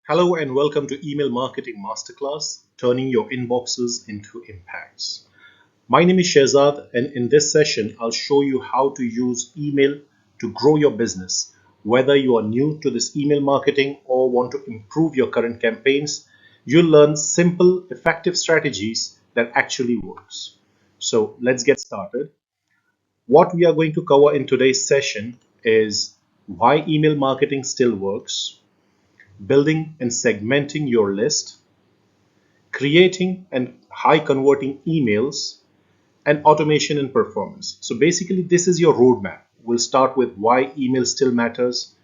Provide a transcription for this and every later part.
Hello and welcome to Email Marketing Masterclass, turning your inboxes into impacts. My name is Shehzad, and in this session, I'll show you how to use email to grow your business. Whether you are new to this email marketing or want to improve your current campaigns, you'll learn simple, effective strategies that actually works. So let's get started. What we are going to cover in today's session is why email marketing still works, building and segmenting your list, creating and high converting emails, and automation and performance. So basically, this is your roadmap. We'll start with why email still matters,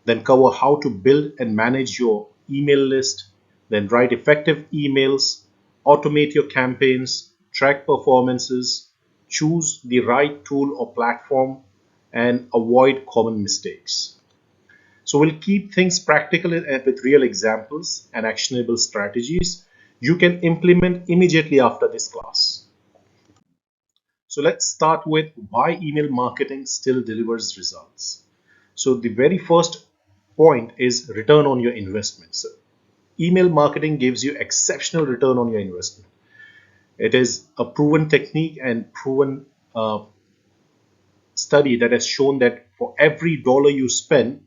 then cover how to build and manage your email list, then write effective emails, automate your campaigns, track performances, choose the right tool or platform, and avoid common mistakes. So we'll keep things practical and with real examples and actionable strategies you can implement immediately after this class. So let's start with why email marketing still delivers results. So the very first point is return on your investment. So email marketing gives you exceptional return on your investment. It is a proven technique and proven study that has shown that for every dollar you spend,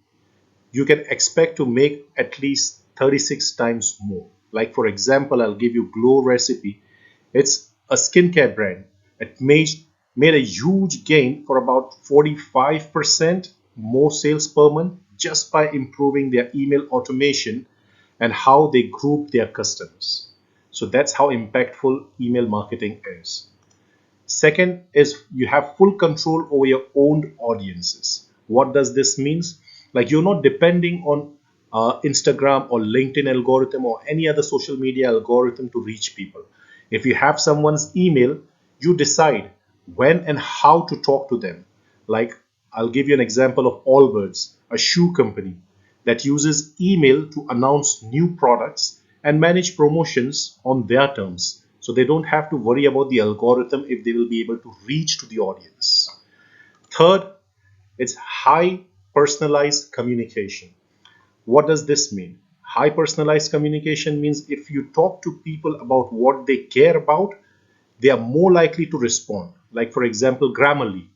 you can expect to make at least 36 times more. Like for example, I'll give you Glow Recipe. It's a skincare brand. It made a huge gain for about 45% more sales per month just by improving their email automation and how they group their customers. So that's how impactful email marketing is. Second is you have full control over your own audiences. What does this mean? Like you're not depending on Instagram or LinkedIn algorithm or any other social media algorithm to reach people. If you have someone's email, you decide when and how to talk to them. Like I'll give you an example of Allbirds, a shoe company that uses email to announce new products and manage promotions on their terms. So they don't have to worry about the algorithm if they will be able to reach to the audience. Third, it's high personalized communication. What does this mean? High personalized communication means if you talk to people about what they care about, they are more likely to respond. Like for example, Grammarly.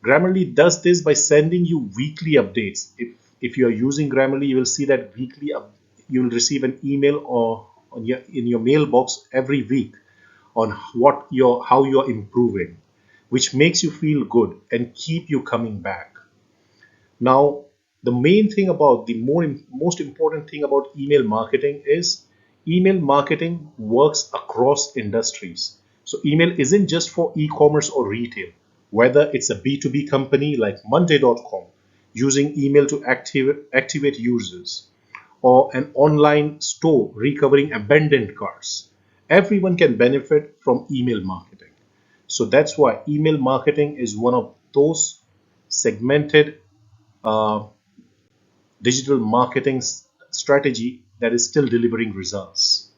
Grammarly does this by sending you weekly updates. If you are using Grammarly, you will see that you will receive an email or in your mailbox every week on how you're improving, which makes you feel good and keep you coming back. Now, the main thing about most important thing about email marketing is email marketing works across industries. So email isn't just for e-commerce or retail, whether it's a B2B company like Monday.com using email to activate users, or an online store recovering abandoned cars. Everyone can benefit from email marketing. So that's why email marketing is one of those segmented uh, digital marketing strategy that is still delivering results.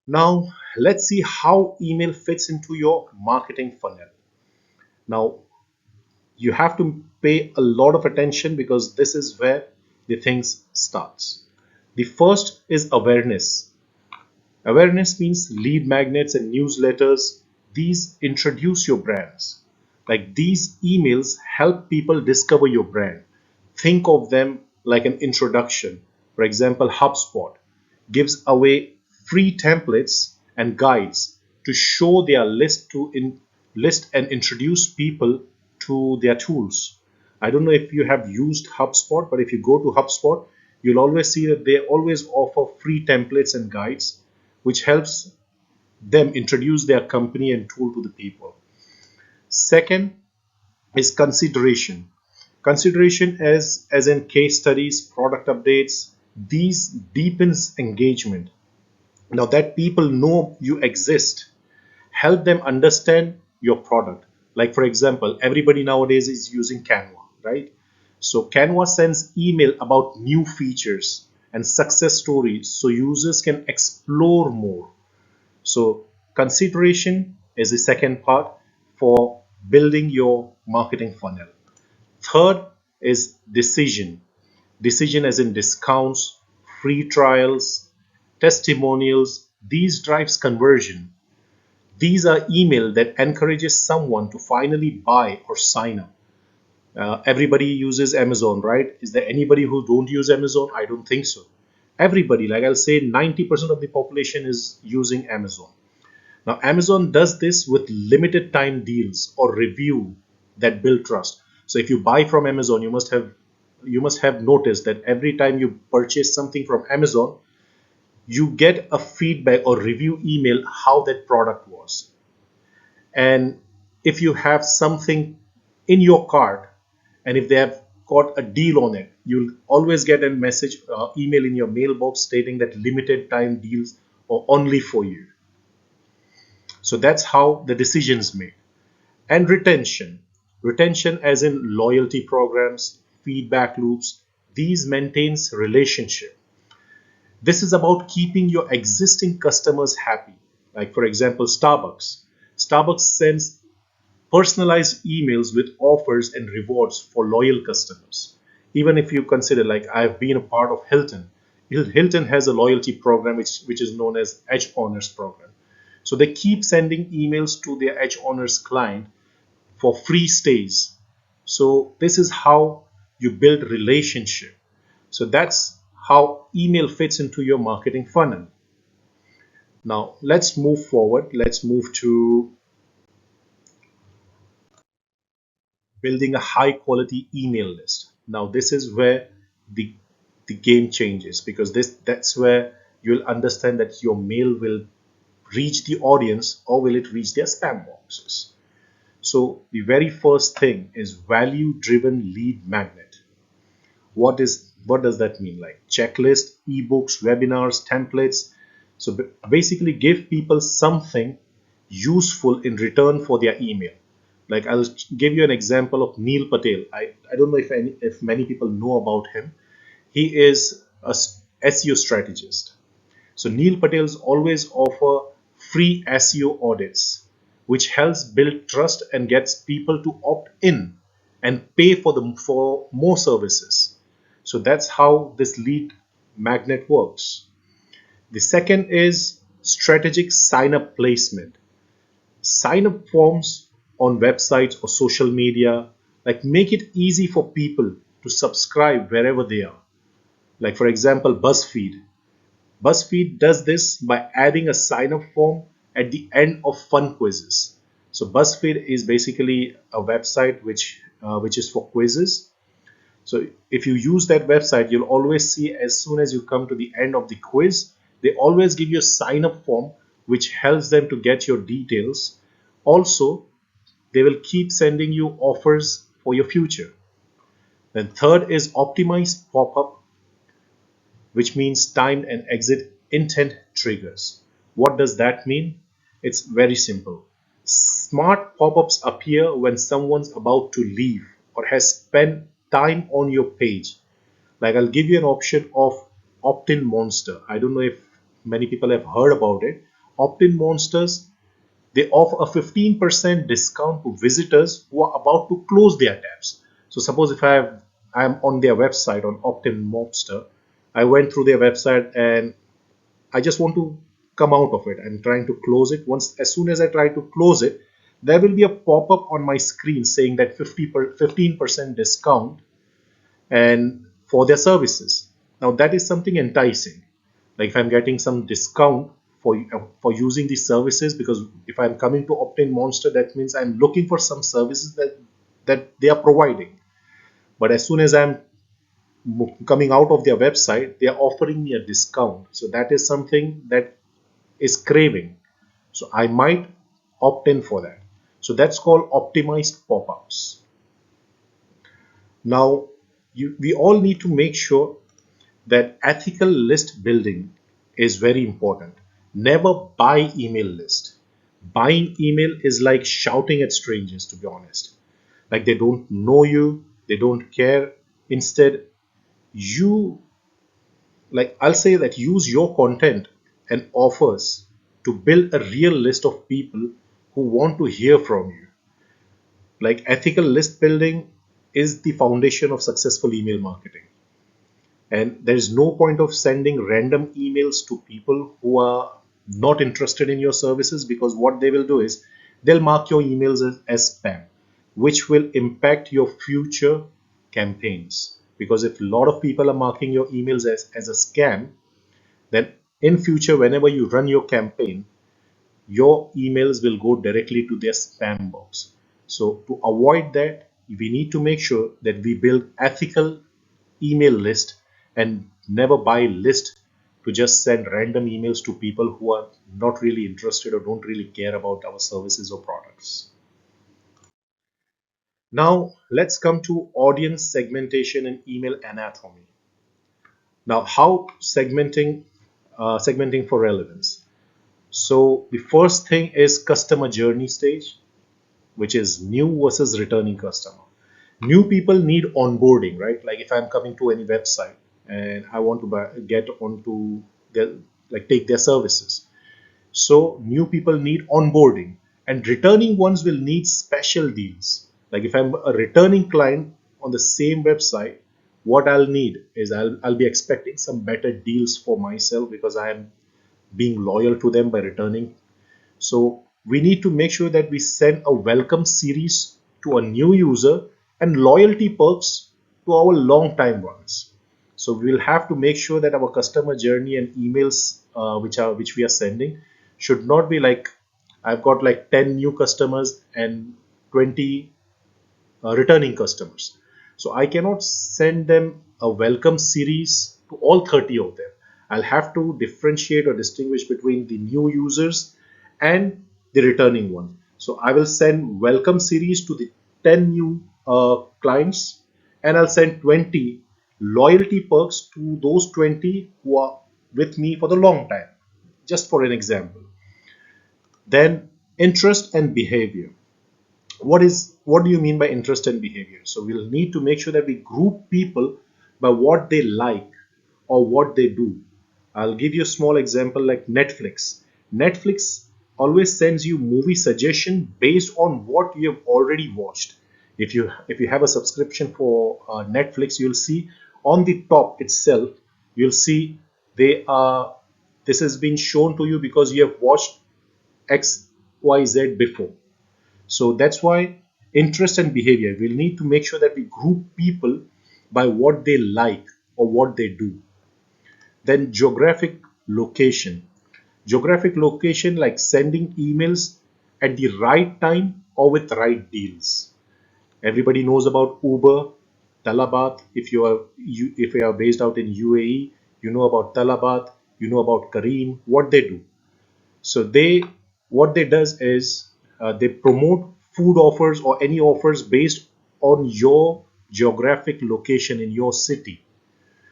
Now, let's see how email fits into your marketing funnel. Now, you have to pay a lot of attention because this is where the things starts. The first is awareness. Awareness means lead magnets and newsletters. These introduce your brands. Like these emails help people discover your brand. Think of them like an introduction. For example, HubSpot gives away free templates and guides to show their list and introduce people to their tools. I don't know if you have used HubSpot, but if you go to HubSpot, you'll always see that they always offer free templates and guides, which helps them introduce their company and tool to the people. Second is consideration. Consideration as in case studies, product updates, these deepens engagement. Now that people know you exist, help them understand your product. Like for example, everybody nowadays is using Canva, right? So Canva sends email about new features and success stories so users can explore more. So consideration is the second part for building your marketing funnel. Third is decision. Decision as in discounts, free trials, testimonials. These drives conversion. These are email that encourages someone to finally buy or sign up. Everybody uses Amazon, right? Is there anybody who don't use Amazon? I don't think so. Everybody, like I'll say 90% of the population is using Amazon. Now, Amazon does this with limited time deals or review that build trust. So if you buy from Amazon, you must have noticed that every time you purchase something from Amazon, you get a feedback or review email how that product was. And if you have something in your cart and if they have got a deal on it, you'll always get a message email in your mailbox stating that limited time deals are only for you. So that's how the decision is made. And retention as in loyalty programs, feedback loops, these maintains relationship. This is about keeping your existing customers happy. Like for example, Starbucks sends personalized emails with offers and rewards for loyal customers. Even if you consider, like I've been a part of Hilton. Hilton has a loyalty program which is known as Edge Honors program. So they keep sending emails to their Edge Honors client for free stays. So this is how you build relationship. So that's how email fits into your marketing funnel. Now let's move forward. Let's move to building a high quality email list. Now this is where the the game changes, because that's where you'll understand that your mail will reach the audience or will it reach their spam boxes. So the very first thing is value driven lead magnet. What does that mean? Like checklist, ebooks, webinars, templates. So basically give people something useful in return for their email. Like I'll give you an example of Neil Patel. I don't know if many people know about him. He is a SEO strategist. So Neil Patel's always offer free SEO audits, which helps build trust and gets people to opt in and pay for more services. So that's how this lead magnet works. The second is strategic sign up placement. Sign up forms on websites or social media, like make it easy for people to subscribe wherever they are. Like for example, BuzzFeed does this by adding a sign up form at the end of fun quizzes. So BuzzFeed is basically a website which is for quizzes. So if you use that website, you'll always see as soon as you come to the end of the quiz, they always give you a sign up form which helps them to get your details. Also, they will keep sending you offers for your future. Then third is optimized pop-up, which means timed and exit intent triggers. What does that mean? It's very simple. Smart pop-ups appear when someone's about to leave or has spent time on your page. Like I'll give you an option of opt-in monster. I don't know if many people have heard about it. Opt-in monsters, they offer a 15% discount to visitors who are about to close their tabs. So suppose if I'm on their website on Opt-in Monster, I went through their website and I just want to come out of it. I'm trying to close it. As soon as I try to close it, there will be a pop-up on my screen saying that 15% discount and for their services. Now that is something enticing. Like if I'm getting some discount for using these services, because if I'm coming to Opt-in Monster, that means I'm looking for some services that they are providing. But as soon as I'm coming out of their website, they are offering me a discount. So that is something that is craving. So I might opt in for that. So that's called optimized pop-ups. Now, we all need to make sure that ethical list building is very important. Never buy email list. Buying email is like shouting at strangers, to be honest. Like they don't know you, they don't care. Instead, you like I'll say that use your content and offers to build a real list of people who want to hear from you. Like ethical list building is the foundation of successful email marketing. And there is no point of sending random emails to people who are not interested in your services, because what they will do is they'll mark your emails as spam, which will impact your future campaigns. Because if a lot of people are marking your emails as a scam, then in future, whenever you run your campaign, your emails will go directly to their spam box. So to avoid that, we need to make sure that we build ethical email list and never buy list to just send random emails to people who are not really interested or don't really care about our services or products. Now let's come to audience segmentation and email anatomy. Now, how segmenting for relevance. So the first thing is customer journey stage, which is new versus returning customer. New people need onboarding, right? Like if I'm coming to any website and I want to get onto their, like take their services. So new people need onboarding, and returning ones will need special deals. Like if I'm a returning client on the same website, what I'll need is I'll be expecting some better deals for myself because I am being loyal to them by returning. So we need to make sure that we send a welcome series to a new user and loyalty perks to our long time ones. So we'll have to make sure that our customer journey and emails which we are sending should not be like I've got like 10 new customers and 20 returning customers. So I cannot send them a welcome series to all 30 of them. I'll have to differentiate or distinguish between the new users and the returning one. So I will send welcome series to the 10 new clients, and I'll send 20 loyalty perks to those 20 who are with me for the long time. Just for an example. Then interest and behavior. What do you mean by interest and behavior? So we'll need to make sure that we group people by what they like or what they do. I'll give you a small example like Netflix always sends you movie suggestion based on what you have already watched. If you have a subscription for Netflix, you'll see on the top itself, you'll see they are this has been shown to you because you have watched XYZ before. So that's why interest and behavior, we'll need to make sure that we group people by what they like or what they do. Then geographic location. Geographic location, like sending emails at the right time or with right deals. Everybody knows about Uber, Talabat. If you are based out in UAE, you know about Talabat, you know about Kareem, what they do. So what they does is they promote food offers or any offers based on your geographic location in your city.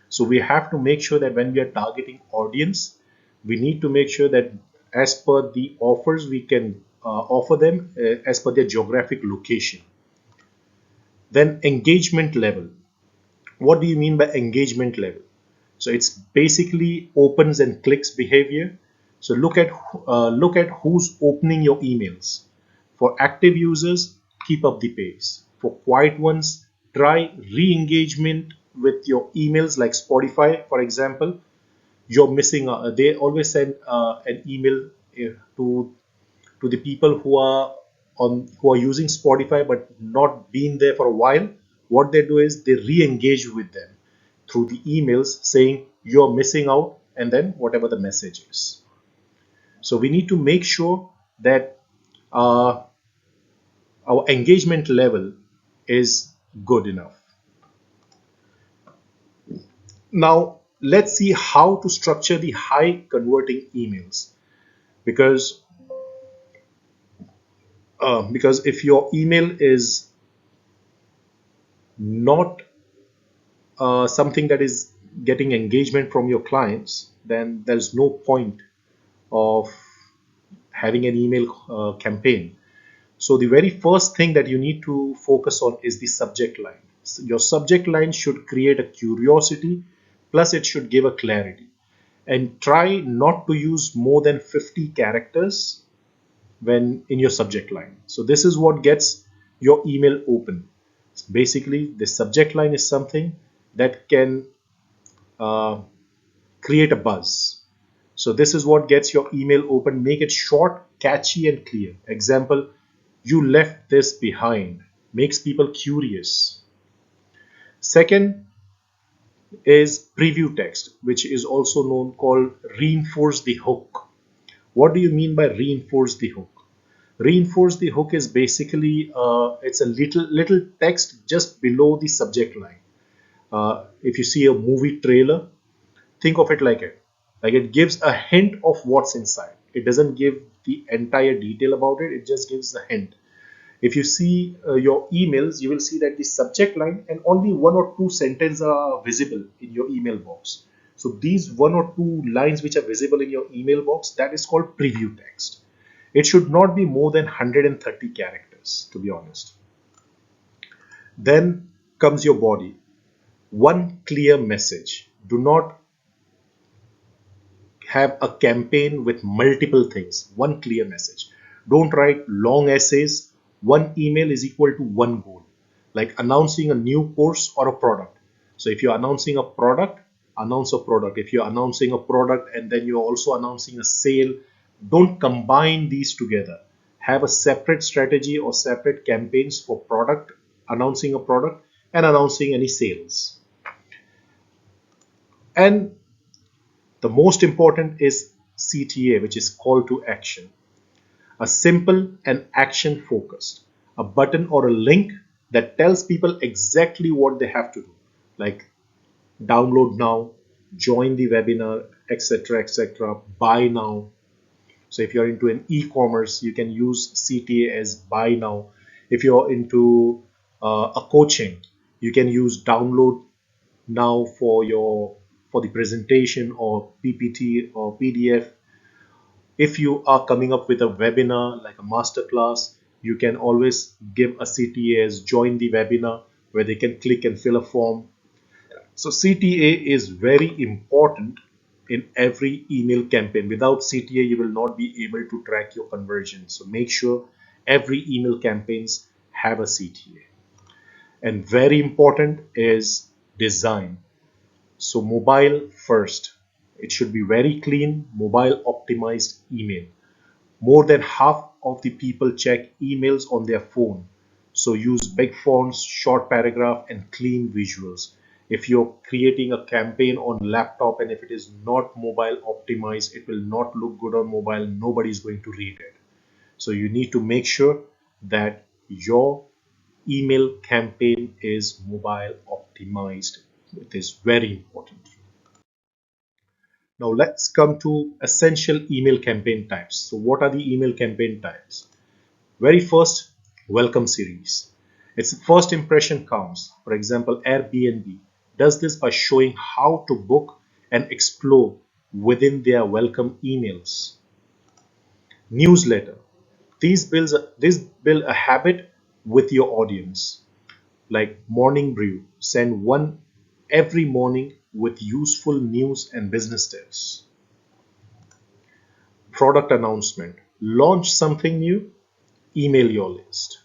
So we have to make sure that when we are targeting audience, we need to make sure that as per the offers we can offer them as per their geographic location. Then engagement level. What do you mean by engagement level? So it's basically opens and clicks behavior. So look at who's opening your emails. For active users, keep up the pace. For quiet ones, try re-engagement with your emails, like Spotify, for example. You're missing. They always send an email to the people who are using Spotify but not been there for a while. What they do is they re-engage with them through the emails saying you're missing out, and then whatever the message is. So we need to make sure that uh, our engagement level is good enough. Now let's see how to structure the high converting emails, because because if your email is not something that is getting engagement from your clients, then there's no point of having an email campaign. So the very first thing that you need to focus on is the subject line. So your subject line should create a curiosity, plus it should give a clarity. And try not to use more than 50 characters when in your subject line. So this is what gets your email open. Basically, the subject line is something that can uh, create a buzz. So this is what gets your email open. Make it short, catchy, and clear. Example, you left this behind. Makes people curious. Second is preview text, which is also known called reinforce the hook. What do you mean by reinforce the hook? Reinforce the hook is basically it's a little text just below the subject line. If you see a movie trailer, think of it like it gives a hint of what's inside. It doesn't give the entire detail about it. It just gives a hint. If you see your emails, you will see that the subject line and only one or two sentences are visible in your email box. So these one or two lines which are visible in your email box, that is called preview text. It should not be more than 130 characters, to be honest. Then comes your body. One clear message. Do not have a campaign with multiple things. One clear message. Don't write long essays. One email is equal to one goal, like announcing a new course or a product. So if you're announcing a product, announce a product. If you're announcing a product and then you're also announcing a sale, don't combine these together. Have a separate strategy or separate campaigns for product, announcing a product, and announcing any sales. And the most important is CTA, which is call to action. A simple and action focused. A button or a link that tells people exactly what they have to do, like download now, join the webinar, etc., etc., buy now. So if you're into an e-commerce, you can use CTA as buy now. If you're into a coaching, you can use download now for the presentation or PPT or PDF. If you are coming up with a webinar like a masterclass, you can always give a CTA as join the webinar where they can click and fill a form. So CTA is very important in every email campaign. Without CTA, you will not be able to track your conversion. So make sure every email campaigns have a CTA. And very important is design. So mobile first. It should be very clean, mobile optimized email. More than half of the people check emails on their phone. So use big fonts, short paragraph, and clean visuals. If you're creating a campaign on laptop and if it is not mobile optimized, it will not look good on mobile. Nobody is going to read it. So you need to make sure that your email campaign is mobile optimized. It is very important. Now let's come to essential email campaign types. So what are the email campaign types? Very first, welcome series. Its first impression counts. For example, Airbnb does this by showing how to book and explore within their welcome emails. Newsletter. These build a habit with your audience. Like morning brew, send one every morning with useful news and business tips. Product announcement. Launch something new, email your list.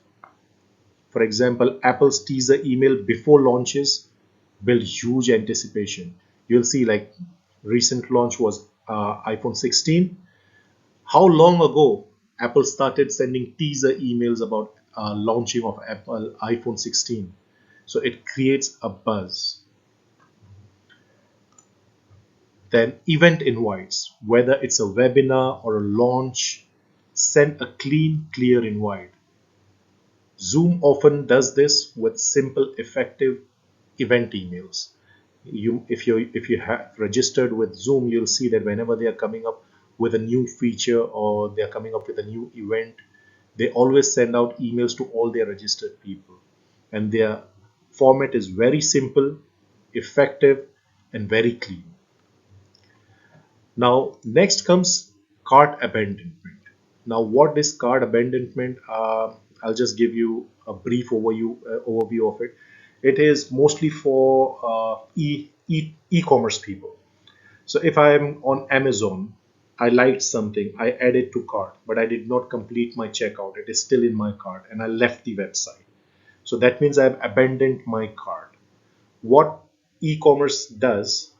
For example, Apple's teaser email before launches build huge anticipation. You'll see like recent launch was iPhone 16. How long ago Apple started sending teaser emails about launching of Apple iPhone 16? So it creates a buzz. Then event invites, whether it's a webinar or a launch, send a clean, clear invite. Zoom often does this with simple, effective event emails. If you have registered with Zoom, you'll see that whenever they are coming up with a new feature or they are coming up with a new event, they always send out emails to all their registered people. And their format is very simple, effective, and very clean. Now, next comes cart abandonment. Now, what is cart abandonment? I'll just give you a brief overview of it. It is mostly for e-commerce people. So if I'm on Amazon, I liked something, I added to cart, but I did not complete my checkout. It is still in my cart, and I left the website. So that means I've abandoned my cart. What e-commerce does,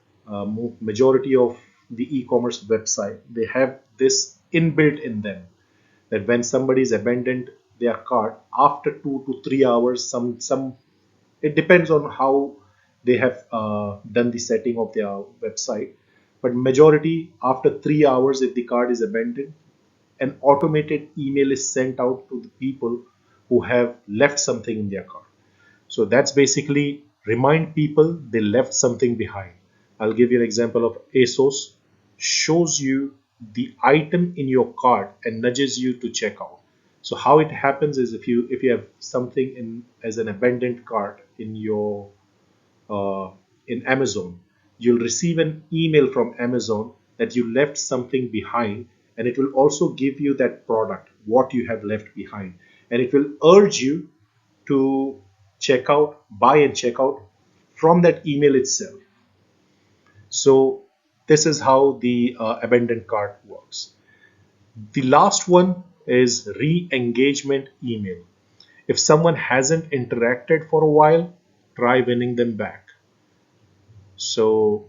majority of the e-commerce website, they have this inbuilt in them that when somebody is abandoned their cart after 2 to 3 hours, some it depends on how they have done the setting of their website, but majority after 3 hours, if the cart is abandoned, an automated email is sent out to the people who have left something in their cart. So that's basically remind people they left something behind. I'll give you an example of ASOS shows you the item in your cart and nudges you to check out. So how it happens is if you have something in as an abandoned cart uh, in Amazon, you'll receive an email from Amazon that you left something behind, and it will also give you that product, what you have left behind, and it will urge you to check out, buy and check out from that email itself. So this is how the abandoned cart works. The last one is re-engagement email. If someone hasn't interacted for a while, try winning them back. So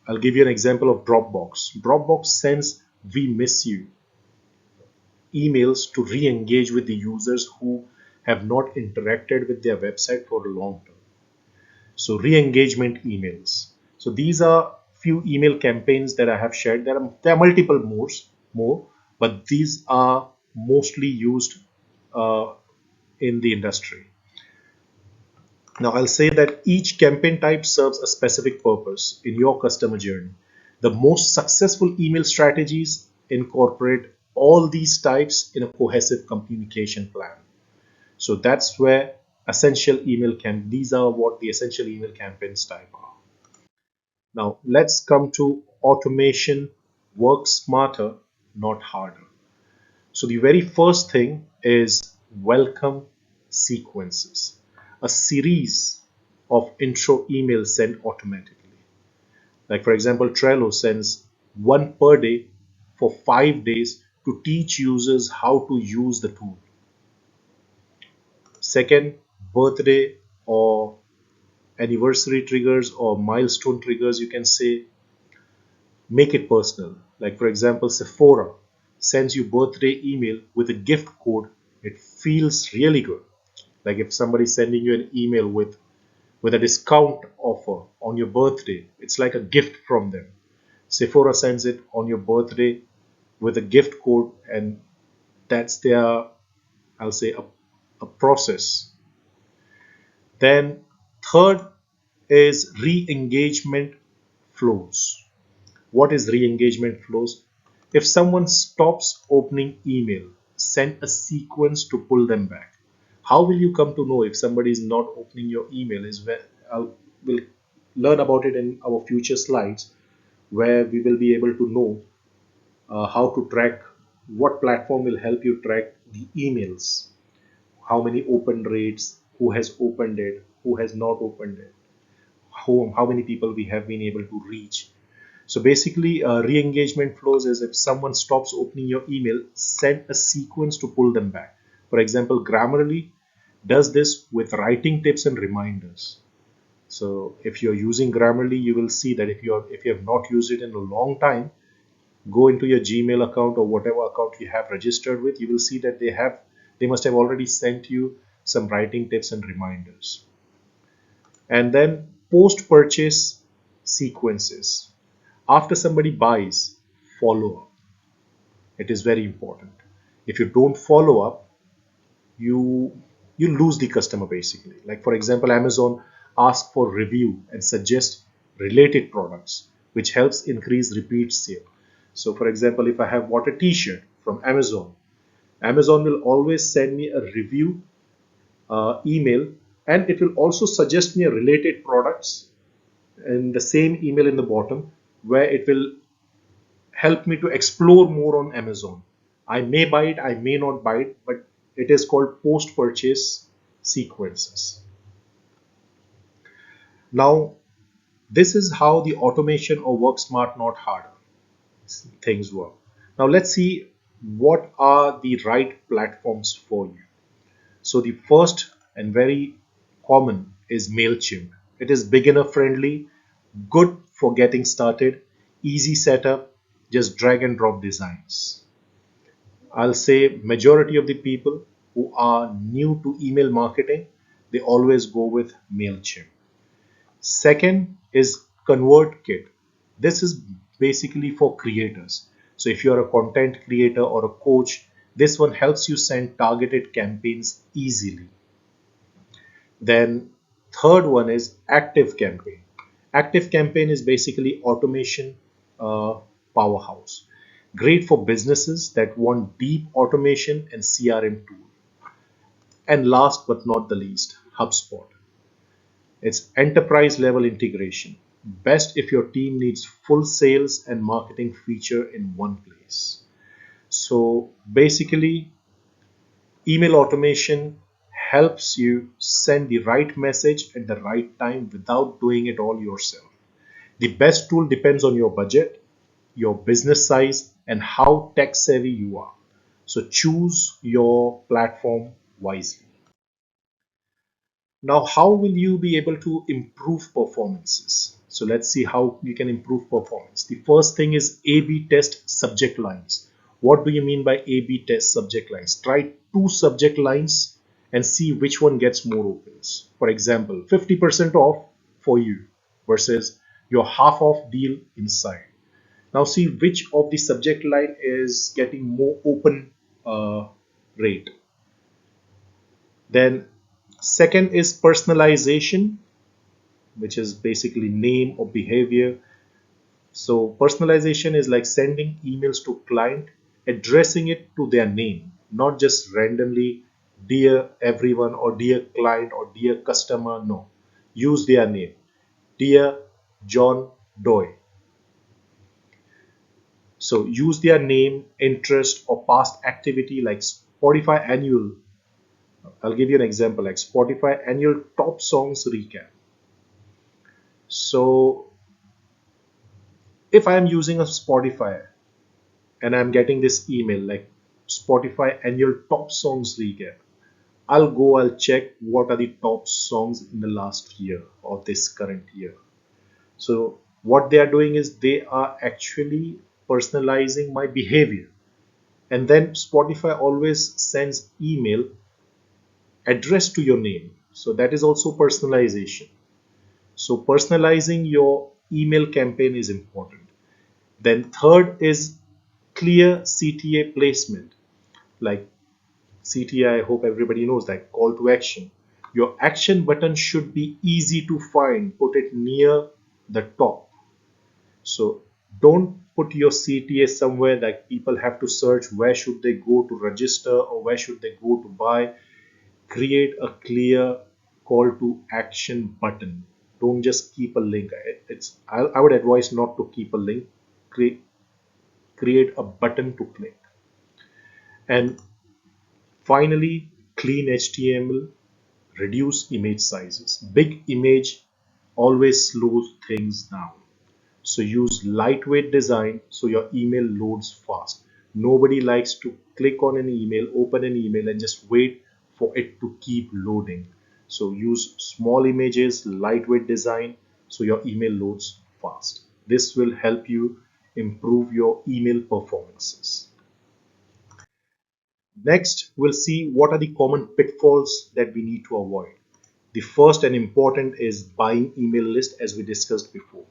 I'll give you an example of Dropbox. Dropbox sends "We miss you" emails to re-engage with the users who have not interacted with their website for a long term. So re-engagement emails. So these are few email campaigns that I have shared. There are multiple more, but these are mostly used uh, in the industry. Now I'll say that each campaign type serves a specific purpose in your customer journey. The most successful email strategies incorporate all these types in a cohesive communication plan. So that's where these are what the essential email campaigns type are. Now let's come to automation. Work smarter, not harder. So the very first thing is welcome sequences, a series of intro emails sent automatically. Like for example, Trello sends one per day for 5 days to teach users how to use the tool. Second, birthday or anniversary triggers or milestone triggers, you can say, make it personal. Like for example, Sephora sends you birthday email with a gift code. It feels really good. Like if somebody's sending you an email with a discount offer on your birthday, it's like a gift from them. Sephora sends it on your birthday with a gift code, and that's their, I'll say, a process. Then third is re-engagement flows. What is re-engagement flows? If someone stops opening email, send a sequence to pull them back. How will you come to know if somebody is not opening your email? We'll learn about it in our future slides, where we will be able to know how to track, what platform will help you track the emails, how many open rates, who has opened it, who has not opened it, how many people we have been able to reach. So basically, re-engagement flows is if someone stops opening your email, send a sequence to pull them back. For example, Grammarly does this with writing tips and reminders. So if you're using Grammarly, you will see that if you have not used it in a long time, go into your Gmail account or whatever account you have registered with, you will see that they must have already sent you some writing tips and reminders. And then post-purchase sequences. After somebody buys, follow up. It is very important. If you don't follow up, you you lose the customer basically. Like for example, Amazon asks for review and suggest related products, which helps increase repeat sale. So for example, if I have bought a t-shirt from Amazon, Amazon will always send me a review email, and it will also suggest me a related products in the same email in the bottom, where it will help me to explore more on Amazon. I may buy it, I may not buy it, but it is called post purchase sequences. Now, this is how the automation or work smart, not harder things work. Now, let's see what are the right platforms for you. So, the first and very common is MailChimp. It is beginner friendly, good for getting started, easy setup, just drag and drop designs. I'll say majority of the people who are new to email marketing, they always go with MailChimp. Second is ConvertKit. This is basically for creators. So if you're a content creator or a coach, this one helps you send targeted campaigns easily. Then third one is Active Campaign. Active Campaign is basically automation powerhouse. Great for businesses that want deep automation and CRM tool. And last but not the least, HubSpot. It's enterprise level integration. Best if your team needs full sales and marketing feature in one place. So basically, email automation helps you send the right message at the right time without doing it all yourself. The best tool depends on your budget, your business size, and how tech savvy you are. So choose your platform wisely. Now, how will you be able to improve performances? So let's see how you can improve performance. The first thing is A/B test subject lines. What do you mean by A/B test subject lines? Try two subject lines and see which one gets more opens. For example, 50% off for you versus your half off deal inside. Now see which of the subject line is getting more open rate. Then second is personalization, which is basically name or behavior. So personalization is like sending emails to client, addressing it to their name, not just randomly dear everyone or dear client or dear customer. No, use their name. Dear John Doe. So use their name, interest, or past activity like Spotify annual. I'll give you an example like Spotify annual top songs recap. So if I am using a Spotify and I'm getting this email like Spotify annual top songs recap, I'll check what are the top songs in the last year or this current year. So what they are doing is they are actually personalizing my behavior. And then Spotify always sends email addressed to your name. So that is also personalization. So personalizing your email campaign is important. Then third is clear CTA placement. Like CTA, I hope everybody knows that call to action. Your action button should be easy to find. Put it near the top. So don't put your CTA somewhere that people have to search where should they go to register or where should they go to buy. Create a clear call to action button. Don't just keep a link. I would advise not to keep a link. Create a button to click. And finally, clean HTML, reduce image sizes. Big image always slows things down. So use lightweight design so your email loads fast. Nobody likes to click on an email, open an email, and just wait for it to keep loading. So use small images, lightweight design so your email loads fast. This will help you improve your email performances. Next, we'll see what are the common pitfalls that we need to avoid. The first and important is buying email list as we discussed before.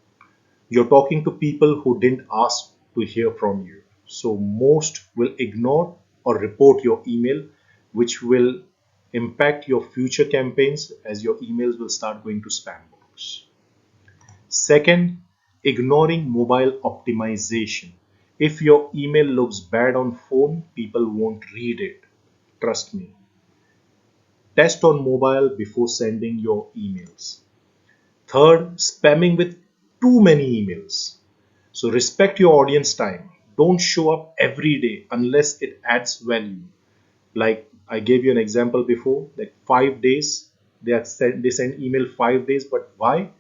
You're talking to people who didn't ask to hear from you. So most will ignore or report your email, which will impact your future campaigns as your emails will start going to spam box. Second, ignoring mobile optimization. If your email looks bad on phone, people won't read it. Trust me. Test on mobile before sending your emails. Third, spamming with too many emails. So respect your audience time. Don't show up every day unless it adds value. Like I gave you an example before, like 5 days they send email 5 days, but why?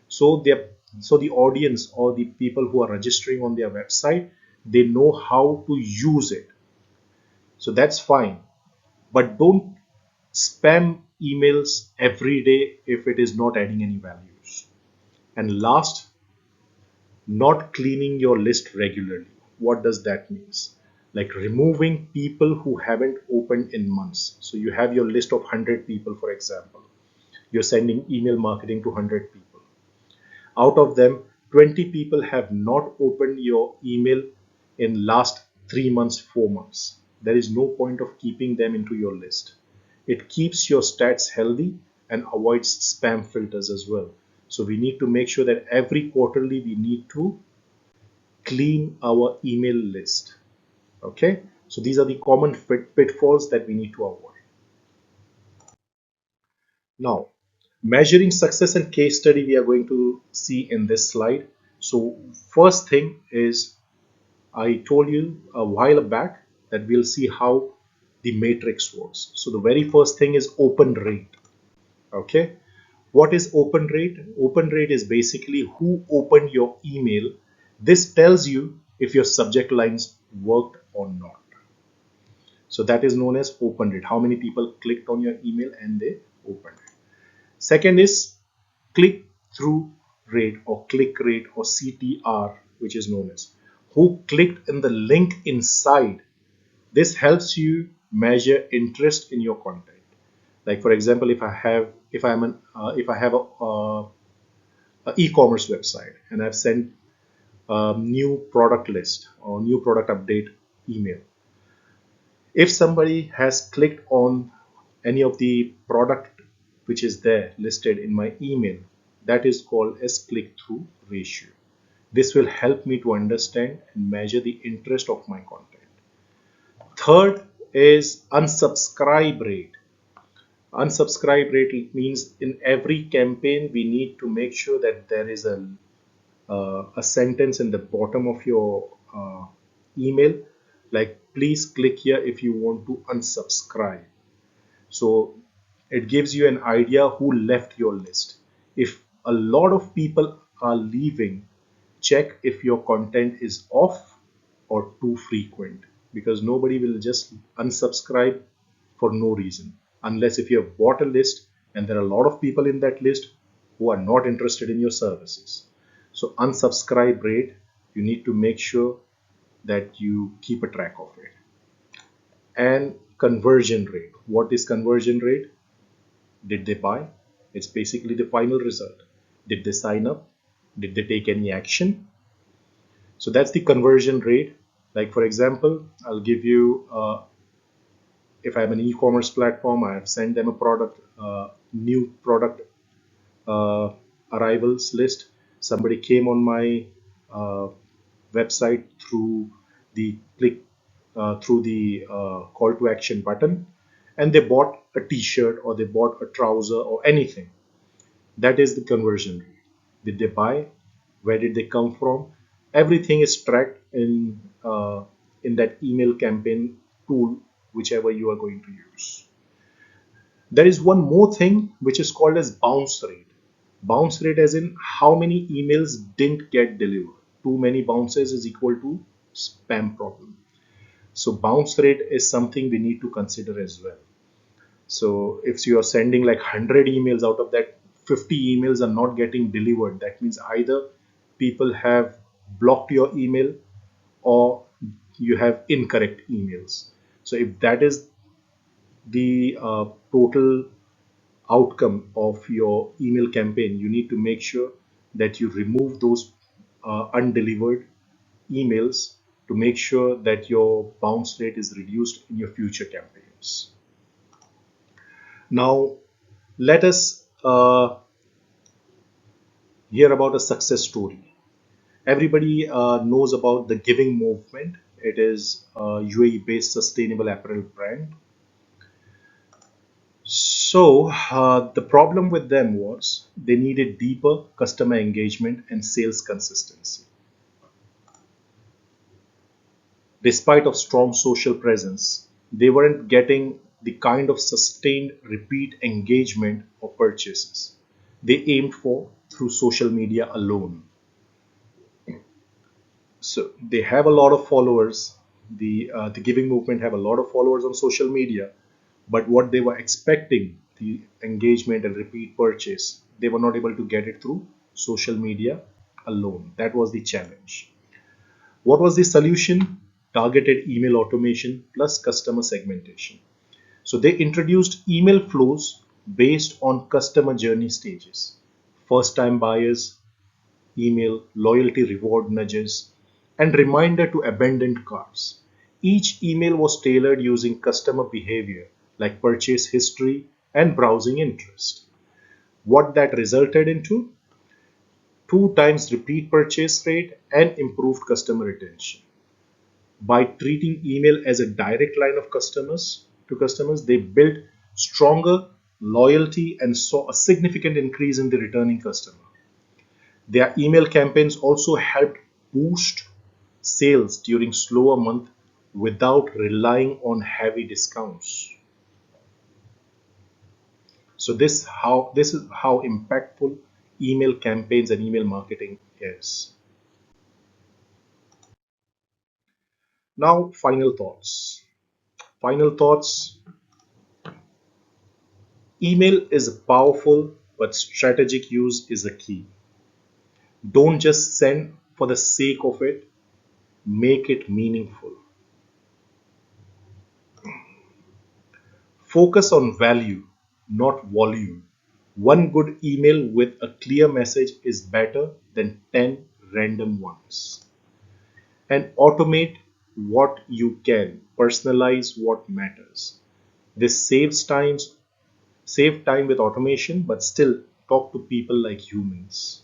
So the audience or the people who are registering on their website, they know how to use it. So that's fine. But don't spam emails every day if it is not adding any values. And last, Not cleaning your list regularly. What does that mean? Like removing people who haven't opened in months. So you have your list of 100 people, for example. You're sending email marketing to 100 people. Out of them, 20 people have not opened your email in last 3 months, 4 months. There is no point of keeping them into your list. It keeps your stats healthy and avoids spam filters as well. So we need to make sure that every quarterly we need to clean our email list. Okay, so these are the common pitfalls that we need to avoid. Now, measuring success and case study we are going to see in this slide. So first thing is, I told you a while back that we'll see how the matrix works. So the very first thing is open rate. Okay, what is open rate? Open rate is basically who opened your email. This tells you if your subject lines worked or not. So that is known as open rate. How many people clicked on your email and they opened it. Second is click through rate or click rate or CTR, which is known as who clicked in the link inside. This helps you measure interest in your content. Like for example, if I have a e-commerce website and I've sent a new product list or new product update email. If somebody has clicked on any of the product which is there listed in my email, that is called as click-through ratio. This will help me to understand and measure the interest of my content. Third is unsubscribe rate. Unsubscribe rate means in every campaign we need to make sure that there is a sentence in the bottom of your email like please click here if you want to unsubscribe. So it gives you an idea who left your list. If a lot of people are leaving, check if your content is off or too frequent, because nobody will just unsubscribe for no reason unless if you have bought a list and there are a lot of people in that list who are not interested in your services. So unsubscribe rate, you need to make sure that you keep a track of it. And conversion rate. What is conversion rate? Did they buy? It's basically the final result. Did they sign up? Did they take any action? So that's the conversion rate. Like for example, I'll give you, if I have an e-commerce platform, I have sent them a product, new product arrivals list. Somebody came on my uh, website through the call to action button, and they bought a t-shirt or they bought a trouser or anything. That is the conversion rate. Did they buy? Where did they come from? Everything is tracked in that email campaign tool, whichever you are going to use. There is one more thing which is called as bounce rate. Bounce rate as in how many emails didn't get delivered. Too many bounces is equal to spam problem. So bounce rate is something we need to consider as well. So if you are sending like 100 emails, out of that 50 emails are not getting delivered, that means either people have blocked your email or you have incorrect emails. So if that is the total outcome of your email campaign, you need to make sure that you remove those undelivered emails to make sure that your bounce rate is reduced in your future campaigns. Now, let us hear about a success story. Everybody knows about the Giving movement. It is a UAE-based sustainable apparel brand. So the problem with them was they needed deeper customer engagement and sales consistency. Despite of strong social presence, they weren't getting the kind of sustained repeat engagement or purchases they aimed for through social media alone. So they have a lot of followers. The giving movement have a lot of followers on social media, but what they were expecting, the engagement and repeat purchase, they were not able to get it through social media alone. That was the challenge. What was the solution? Targeted email automation plus customer segmentation. So they introduced email flows based on customer journey stages. First time buyers, email, loyalty reward nudges, and reminder to abandoned carts. Each email was tailored using customer behavior like purchase history and browsing interest. What that resulted into? Two times repeat purchase rate and improved customer retention. By treating email as a direct line of customers, they built stronger loyalty and saw a significant increase in the returning customer. Their email campaigns also helped boost sales during slower months without relying on heavy discounts. So this is how impactful email campaigns and email marketing is. Now, final thoughts. Final thoughts. Email is powerful, but strategic use is the key. Don't just send for the sake of it, make it meaningful. Focus on value, not volume. One good email with a clear message is better than 10 random ones. And automate what you can, personalize what matters. This save time with automation, but still talk to people like humans.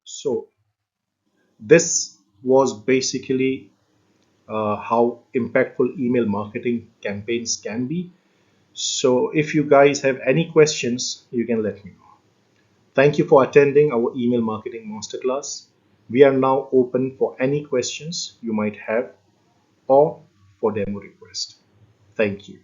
So this was basically how impactful email marketing campaigns can be. So if you guys have any questions, you can let me know. Thank you for attending our email marketing masterclass. We are now open for any questions you might have or for demo request. Thank you.